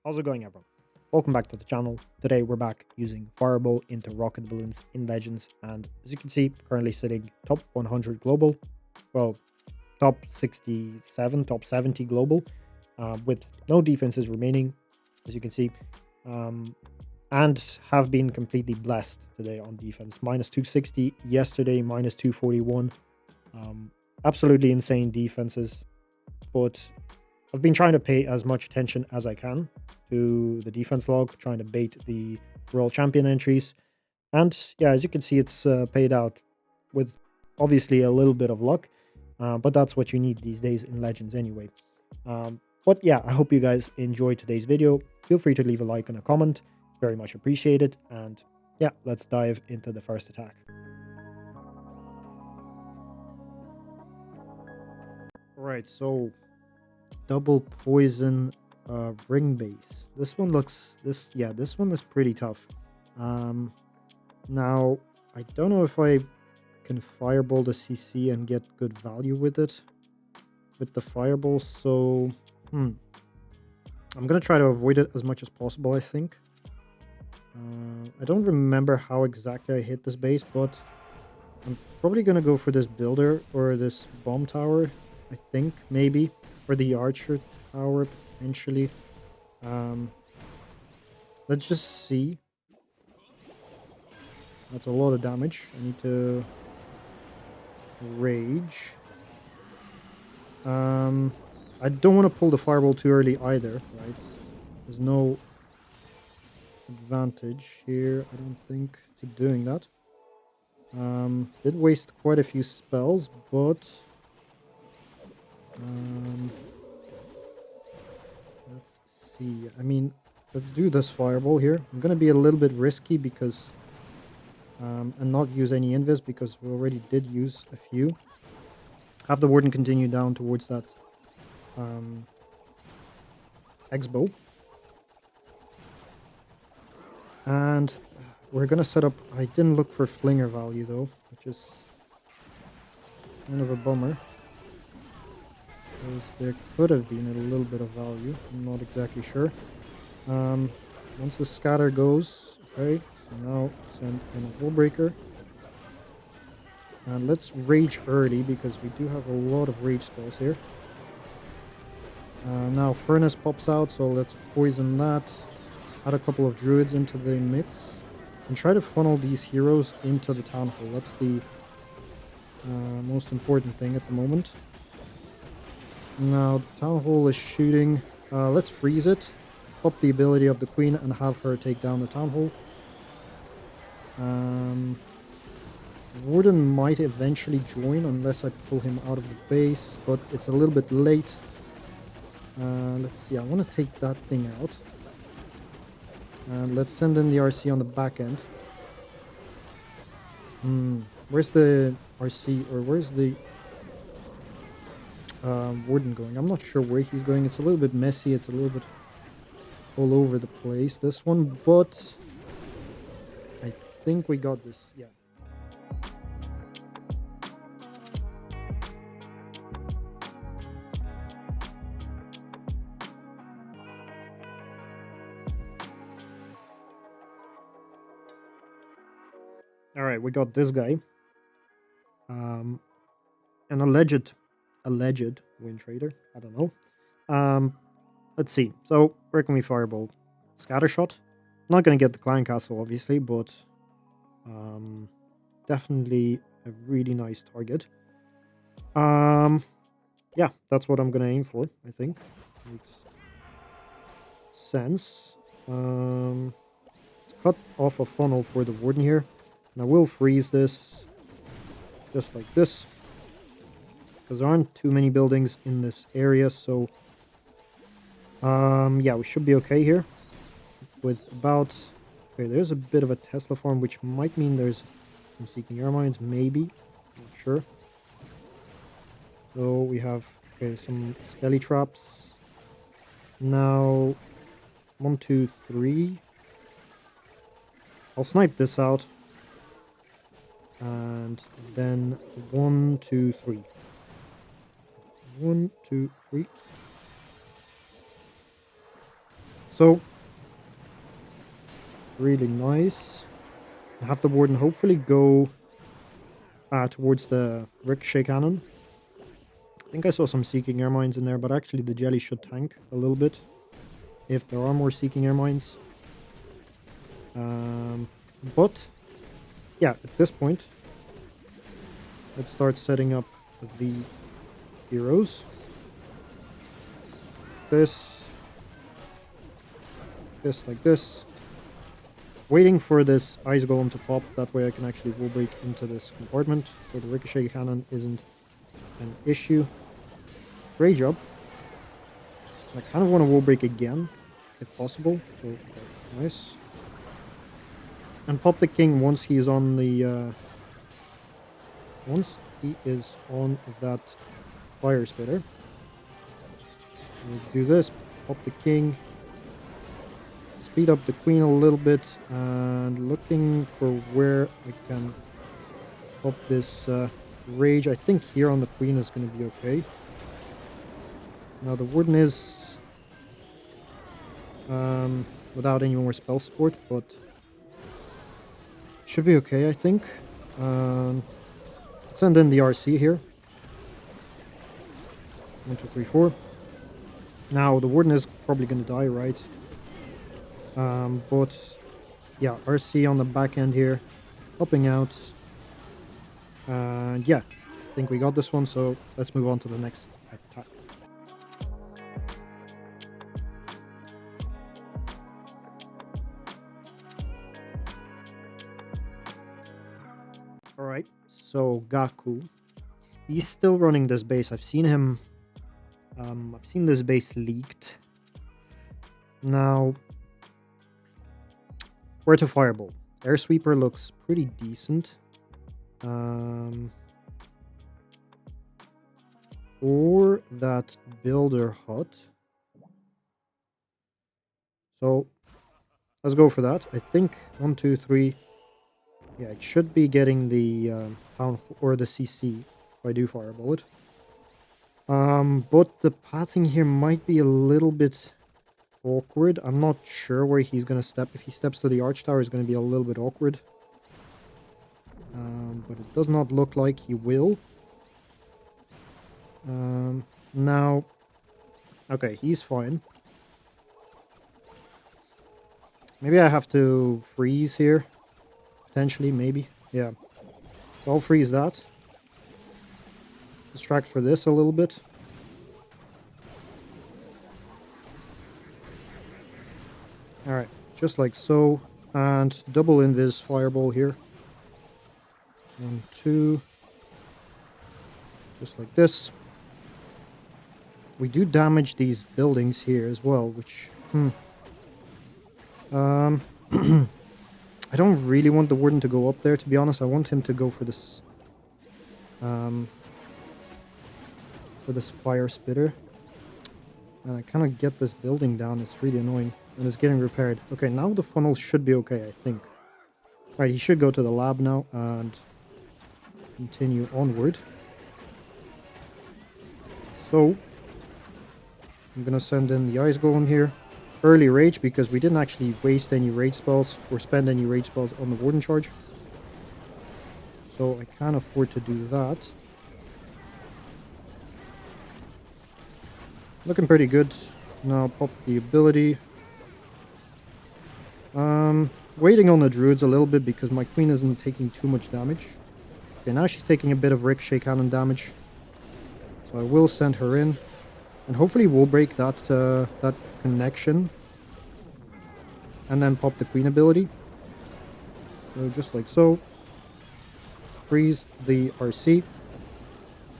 How's it going, everyone? Welcome back to the channel. Today we're back using Fireball into rocket balloons in Legends, and as you can see, currently sitting top 100 global, well, top 67, top 70 global, with no defenses remaining, as you can see, um, and have been completely blessed today on defense. Minus 260 yesterday, minus 241. Absolutely insane defenses, but I've been trying to pay as much attention as I can to the defense log, trying to bait the World Champion entries. And yeah, as you can see, it's paid out with obviously a little bit of luck, but that's what you need these days in Legends anyway. But yeah, I hope you guys enjoyed today's video. Feel free to leave a like and a comment. It's very much appreciated. And yeah, let's dive into the first attack. Alright, so double poison ring base. This one looks this one is pretty tough. Now I don't know if I can fireball the CC and get good value with it with the fireball, so I'm gonna try to avoid it as much as possible, I think. I don't remember how exactly I hit this base, but I'm probably gonna go for this builder or this bomb tower, I think, maybe, or the archer tower potentially. Let's just see. That's a lot of damage. I need to rage. I don't want to pull the fireball too early either, right? There's no advantage here, I don't think, to doing that. Did waste quite a few spells, but let's see. I mean, let's do this fireball here. I'm gonna be a little bit risky because and not use any invis because we already did use a few. Have the warden continue down towards that X-bow. And we're gonna set up. I didn't look for flinger value though, which is kind of a bummer. Because there could have been a little bit of value. I'm not exactly sure. Once the scatter goes, okay, so now send in a wall breaker. And let's rage early because we do have a lot of rage spells here. Now furnace pops out, so let's poison that. Add a couple of druids into the mix. And try to funnel these heroes into the town hall. That's the most important thing at the moment. Now town hall is shooting. Let's freeze it. Pop the ability of the queen and have her take down the town hall. Warden might eventually join unless I pull him out of the base, but it's a little bit late. Let's see, I want to take that thing out. And let's send in the RC on the back end. Where's the RC, or where's the warden going? I'm not sure where he's going. It's a little bit messy. It's a little bit all over the place, this one, but I think we got this, yeah. All right, we got this guy. An alleged win trader. I don't know. Let's see. So where can we fireball? Scattershot. Not gonna get the clan castle, obviously, but definitely a really nice target. Yeah, that's what I'm gonna aim for, I think. Makes sense. Let's cut off a funnel for the warden here. And I will freeze this just like this, because there aren't too many buildings in this area, so yeah, we should be okay here with about, okay, there's a bit of a Tesla farm, which might mean there's some seeking air mines, maybe, not sure. So we have, okay, some skelly traps. Now 1, 2, 3. I'll snipe this out. And then 1, 2, 3. 1, 2, 3. So, really nice. Have the Warden hopefully go towards the Ricochet Cannon. I think I saw some Seeking Air Mines in there, but actually the Jelly should tank a little bit if there are more Seeking Air Mines. But, yeah, at this point, let's start setting up the heroes. This like this. Waiting for this Ice Golem to pop, that way I can actually wall break into this compartment, so the Ricochet Cannon isn't an issue. Great job. I kind of want to wall break again, if possible, so okay, nice. And pop the King once he is on the, once he is on that Fire Spitter. Let's do this, pop the King. Speed up the Queen a little bit, and looking for where I can pop this Rage. I think here on the Queen is going to be okay. Now the Warden is without any more spell support, but should be okay, I think. Let's send in the RC here. 1, 2, 3, 4. Now the Warden is probably going to die, right? But yeah, RC on the back end here, helping out. And yeah, I think we got this one, so let's move on to the next attack. Alright, so Gaku. He's still running this base. I've seen him. I've seen this base leaked. Now, where to Fireball? Air Sweeper looks pretty decent. Or that Builder Hut. So, let's go for that. I think 1, 2, 3. Yeah, it should be getting the town or the CC if I do Fireball it. But the pathing here might be a little bit awkward. I'm not sure where he's going to step. If he steps to the Arch Tower, it's going to be a little bit awkward. But it does not look like he will. Now, okay, he's fine. Maybe I have to freeze here. Potentially, maybe. Yeah. So I'll freeze that. Distract for this a little bit. Alright, just like so. And double Invis Fireball here. 1, 2. Just like this. We do damage these buildings here as well, which... I don't really want the Warden to go up there, to be honest. I want him to go for this... for this Fire Spitter. And I kind of get this building down. It's really annoying. And it's getting repaired. Okay, now the funnel should be okay, I think. Right, he should go to the lab now and continue onward. So, I'm gonna send in the Ice Golem here. Early Rage, because we didn't actually waste any Rage spells or spend any Rage spells on the Warden charge. So I can't afford to do that. Looking pretty good. Now pop the ability. Waiting on the Druids a little bit because my Queen isn't taking too much damage. Okay, now she's taking a bit of Ricochet Cannon damage. So I will send her in. And hopefully we'll break that, that connection. And then pop the Queen ability. So just like so. Freeze the RC.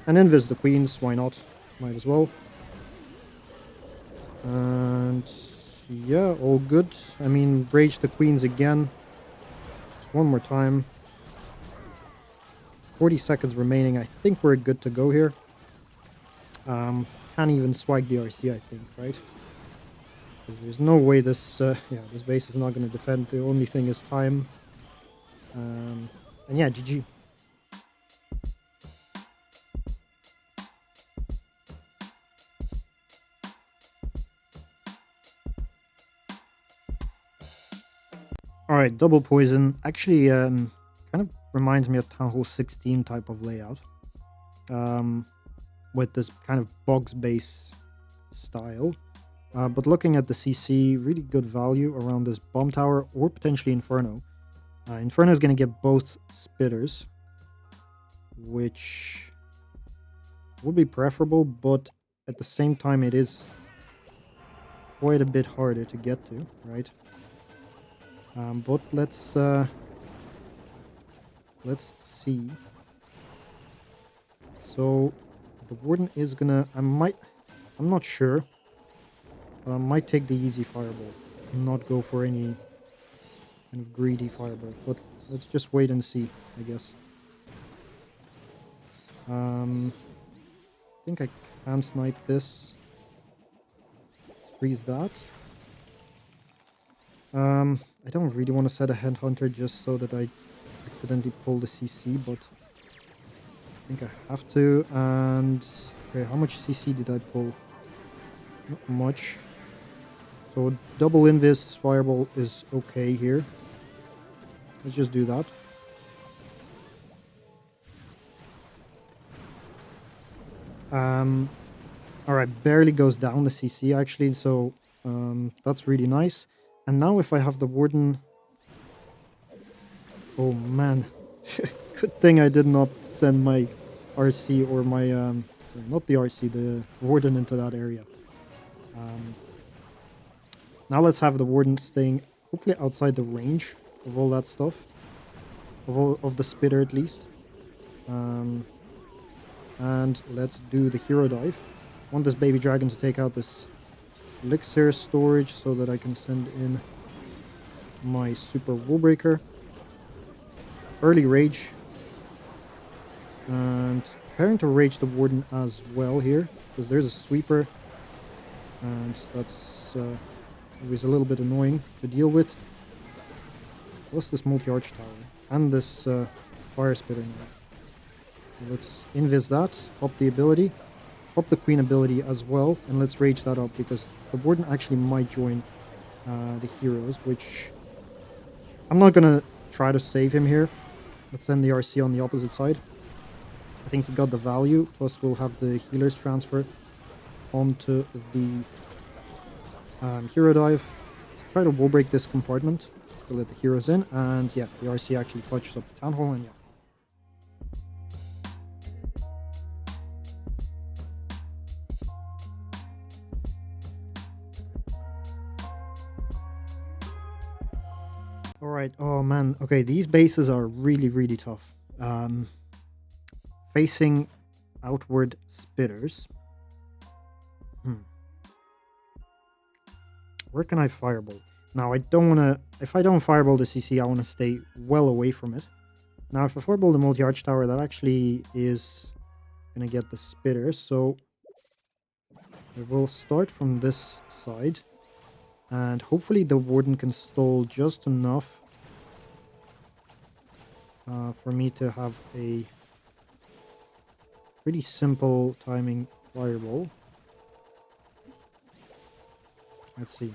And invis the Queens, why not? Might as well. And yeah, all good. I mean, rage the Queens again. Just one more time. 40 seconds remaining. I think we're good to go here. Can't even swag the RC, I think, right? There's no way this, this base is not going to defend. The only thing is time. And yeah, GG. All right, double poison. Actually, kind of reminds me of Town Hall 16 type of layout. Um, with this kind of box base style. But looking at the CC, really good value around this bomb tower or potentially Inferno. Inferno is going to get both spitters, which would be preferable, but at the same time, it is quite a bit harder to get to, right? But let's see. So the warden is gonna. I'm not sure, but I might take the easy fireball and not go for any kind of greedy fireball. But let's just wait and see, I guess. I think I can snipe this. Let's freeze that. I don't really want to set a headhunter just so that I accidentally pull the CC, but I think I have to. And okay, how much CC did I pull? Not much. So double invis fireball is okay here. Let's just do that. Alright, barely goes down the CC actually, so that's really nice. And now if I have the warden... Oh man. Good thing I did not send my RC or my... sorry, not the RC, the warden into that area. Now let's have the warden staying hopefully outside the range of all that stuff. Of the spitter at least. And let's do the hero dive. I want this baby dragon to take out this elixir storage so that I can send in my super wall breaker. Early rage. And preparing to rage the warden as well here, because there's a sweeper. And that's always a little bit annoying to deal with. Plus this multi-arch tower. And this fire spitter now. Let's invis that, pop the ability, pop the queen ability as well, and let's rage that up because the warden actually might join the heroes, which I'm not gonna try to save him here. Let's send the RC on the opposite side. I think he got the value, plus we'll have the healers transfer onto the hero dive. Let's try to wall break this compartment to let the heroes in, and yeah, the RC actually clutches up the town hall, and yeah. Alright, oh man, okay, these bases are really, really tough. Facing outward spitters. Where can I fireball? Now, I don't want to... If I don't fireball the CC, I want to stay well away from it. Now, if I fireball the multi-arch tower, that actually is going to get the spitters, so... I will start from this side. And hopefully the warden can stall just enough for me to have a pretty simple timing fireball. Let's see.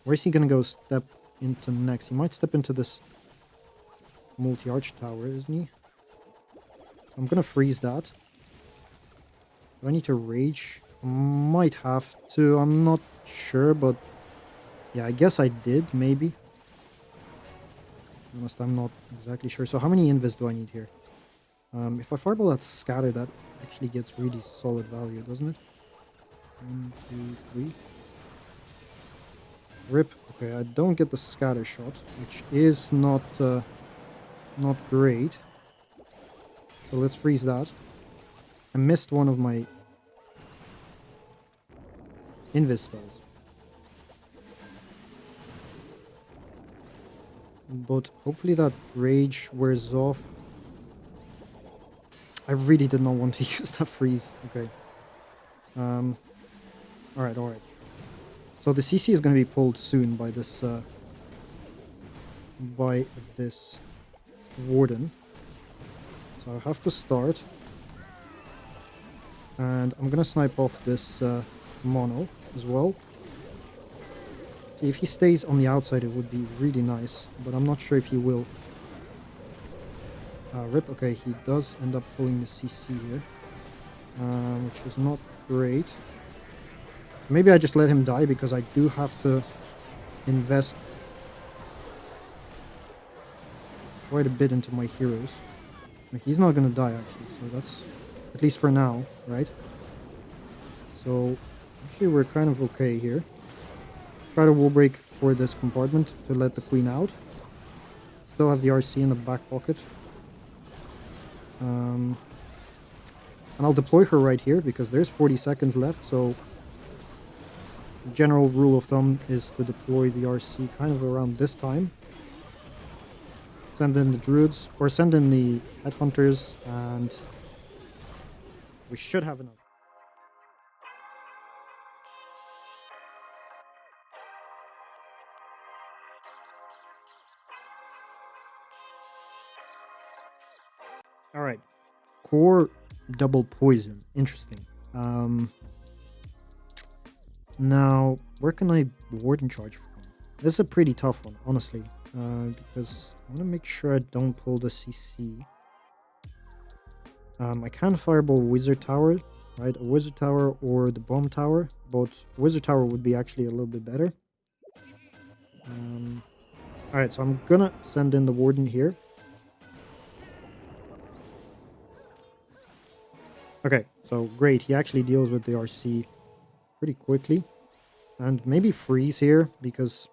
Where is he going to go step into next? He might step into this multi-arch tower, isn't he? I'm going to freeze that. Do I need to rage? Might have to. I'm not sure, but yeah, I guess I did, maybe. Honest, I'm not exactly sure. So how many invis do I need here? If I fireball that scatter, that actually gets really solid value, doesn't it? 1, 2, 3. Rip. Okay, I don't get the scatter shot, which is not great. So let's freeze that. I missed one of my invis spells. But hopefully that rage wears off. I really did not want to use that freeze. Okay. Alright. So the CC is going to be pulled soon by this warden. So I have to start. And I'm going to snipe off this mono as well. If he stays on the outside, it would be really nice, but I'm not sure if he will. Rip, okay, he does end up pulling the CC here, which is not great. Maybe I just let him die because I do have to invest quite a bit into my heroes. Like, he's not gonna die actually, so that's at least for now, right? So actually we're kind of okay here. Try to wall break for this compartment to let the queen out. Still have the RC in the back pocket. And I'll deploy her right here because there's 40 seconds left, so the general rule of thumb is to deploy the RC kind of around this time. Send in the druids, or send in the headhunters, and we should have enough. Alright. Core double poison. Interesting. Now, where can I warden charge from? This is a pretty tough one, honestly. Because I want to make sure I don't pull the CC. I can fireball Wizard Tower, right? A Wizard Tower or the Bomb Tower. But Wizard Tower would be actually a little bit better. Alright, so I'm gonna send in the Warden here. Okay, so great. He actually deals with the RC pretty quickly. And maybe freeze here because...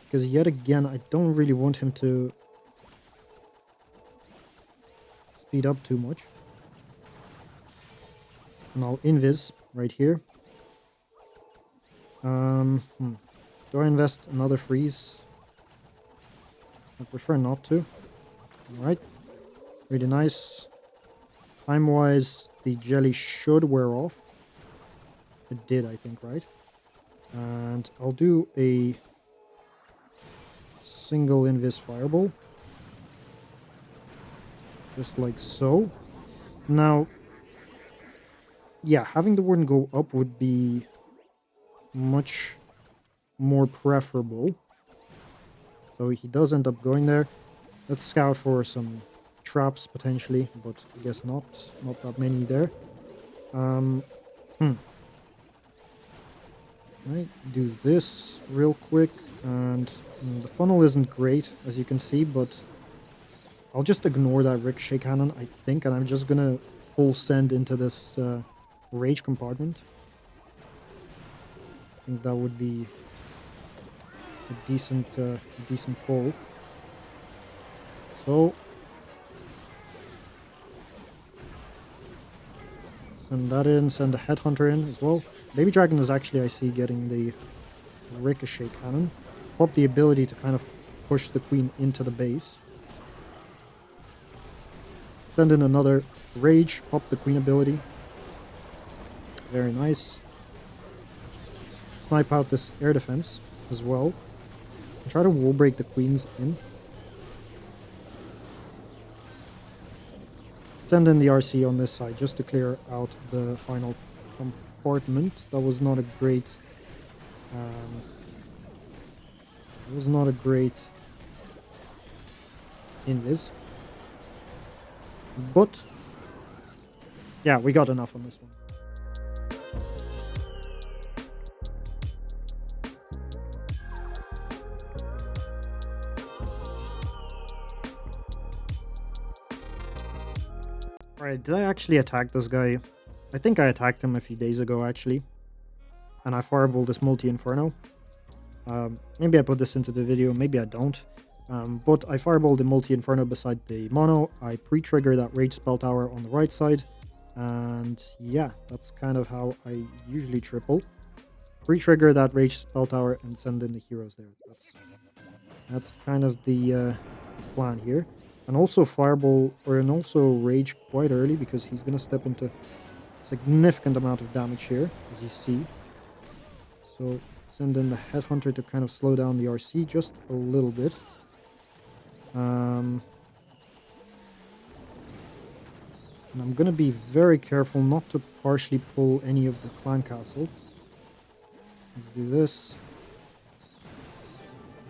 Because yet again, I don't really want him to speed up too much. And I'll invis right here. Do I invest another freeze? I prefer not to. Alright. Really nice. Time-wise, the jelly should wear off. It did, I think, right? And I'll do a single invis fireball. Just like so. Now, yeah, having the warden go up would be much more preferable. So he does end up going there. Let's scout for some traps potentially, but I guess not that many there. Right, do this real quick, and the funnel isn't great as you can see, but I'll just ignore that ricochet cannon, I think, and I'm just gonna full send into this rage compartment. I think that would be a decent call. So send that in, send the headhunter in as well. Baby Dragon is actually, I see, getting the ricochet cannon. Pop the ability to kind of push the queen into the base. Send in another rage, pop the queen ability. Very nice. Snipe out this air defense as well. And try to wall break the queens in. Send in the RC on this side just to clear out the final compartment. That was not a great... invis. But, yeah, we got enough on this one. Alright, did I actually attack this guy? I think I attacked him a few days ago, actually. And I fireballed this multi-inferno. Maybe I put this into the video, maybe I don't. But I fireballed the multi-inferno beside the mono. I pre-trigger that rage spell tower on the right side. And yeah, that's kind of how I usually triple. Pre-trigger that rage spell tower and send in the heroes there. That's kind of the plan here. And also fireball, and also rage quite early because he's going to step into significant amount of damage here, as you see. So send in the headhunter to kind of slow down the RC just a little bit. And I'm going to be very careful not to partially pull any of the clan castle. Let's do this.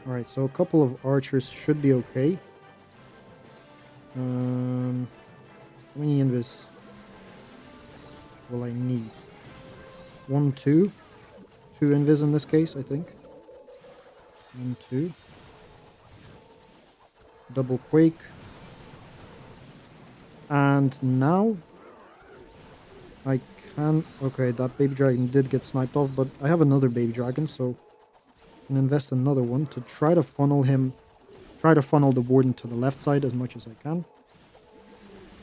Alright, so a couple of archers should be okay. How many invis will I need? 1, 2. 2 invis in this case, I think. 1, 2. Double quake. And now I can... Okay, that baby dragon did get sniped off, but I have another baby dragon, so I can invest another one to try to funnel him... Try to funnel the warden to the left side as much as I can.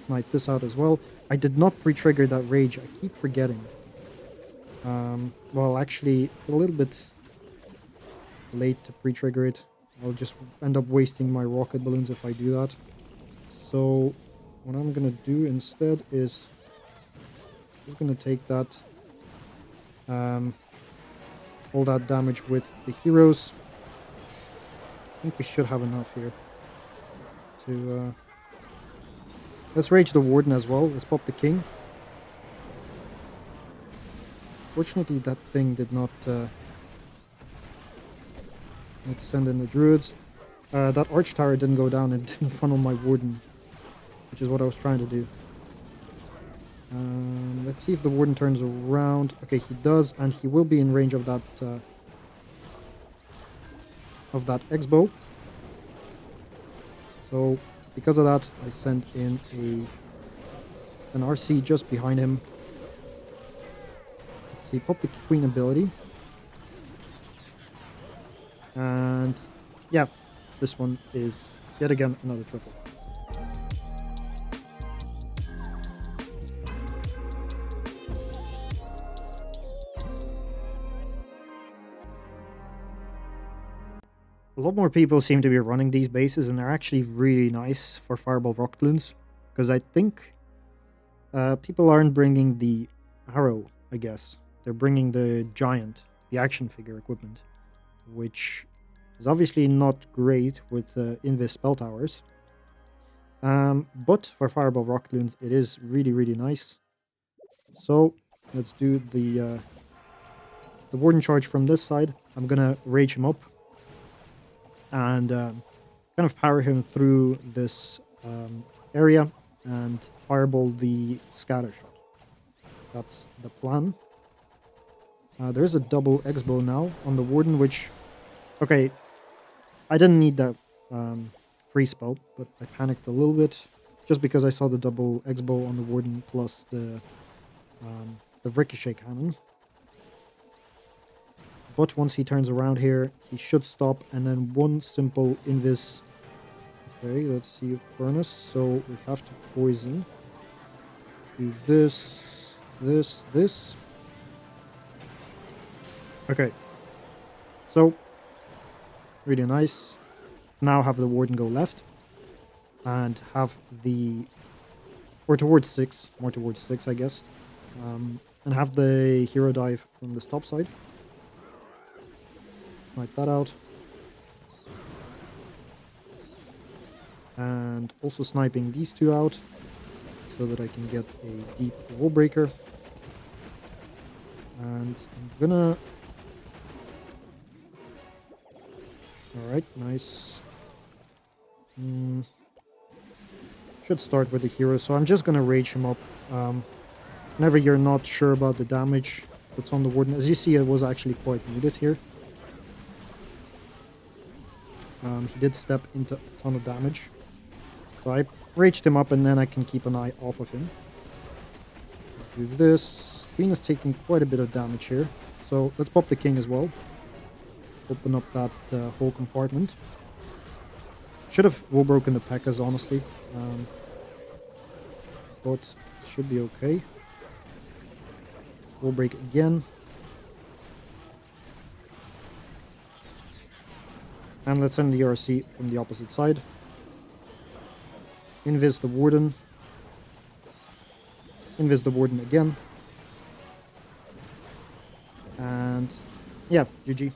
Snipe this out as well. I did not pre-trigger that rage. I keep forgetting. Well, actually, it's a little bit late to pre-trigger it. I'll just end up wasting my rocket balloons if I do that. So what I'm gonna do instead is I'm gonna take that all that damage with the heroes. I think we should have enough here to let's rage the warden as well. Let's pop the king. Fortunately, that thing did not need to send in the druids. That arch tower didn't go down and didn't funnel my warden, which is what I was trying to do. Let's see if the warden turns around. Okay, he does, and he will be in range of that X-bow. So because of that, I sent in an RC just behind him. Let's see, pop the queen ability. And yeah, this one is yet again another triple. A lot more people seem to be running these bases, and they're actually really nice for Fireball Rock Balloons, because I think people aren't bringing the arrow, I guess. They're bringing the giant, the action figure equipment, which is obviously not great with Invis spell towers. But for Fireball Rock Balloons, it is really, really nice. So let's do the Warden charge from this side. I'm gonna rage him up and kind of power him through this area and fireball the scatter shot. That's the plan. There's a double X-bow now on the warden, which... Okay, I didn't need that free spell, but I panicked a little bit just because I saw the double X-bow on the warden plus the ricochet cannon. But once he turns around here, he should stop, and then one simple invis. Okay, let's see furnace. So we have to poison. Do this, this. Okay. So really nice. Now have the warden go left, and have the, or towards 6, more towards 6, I guess, and have the hero dive from the top side. Snipe that out. And also sniping these two out so that I can get a deep wall breaker. And I'm gonna... Alright, nice. Should start with the hero, so I'm just gonna rage him up. Whenever you're not sure about the damage that's on the warden. As you see, it was actually quite muted here. He did step into a ton of damage. So I raged him up, and then I can keep an eye off of him. Let's do this. Queen is taking quite a bit of damage here. So let's pop the king as well. Open up that whole compartment. Should have wall broken the P.E.K.K.A.s, honestly. But should be okay. Wall break again. And let's send the RC from the opposite side. Invis the warden. Invis the warden again. And yeah, GG.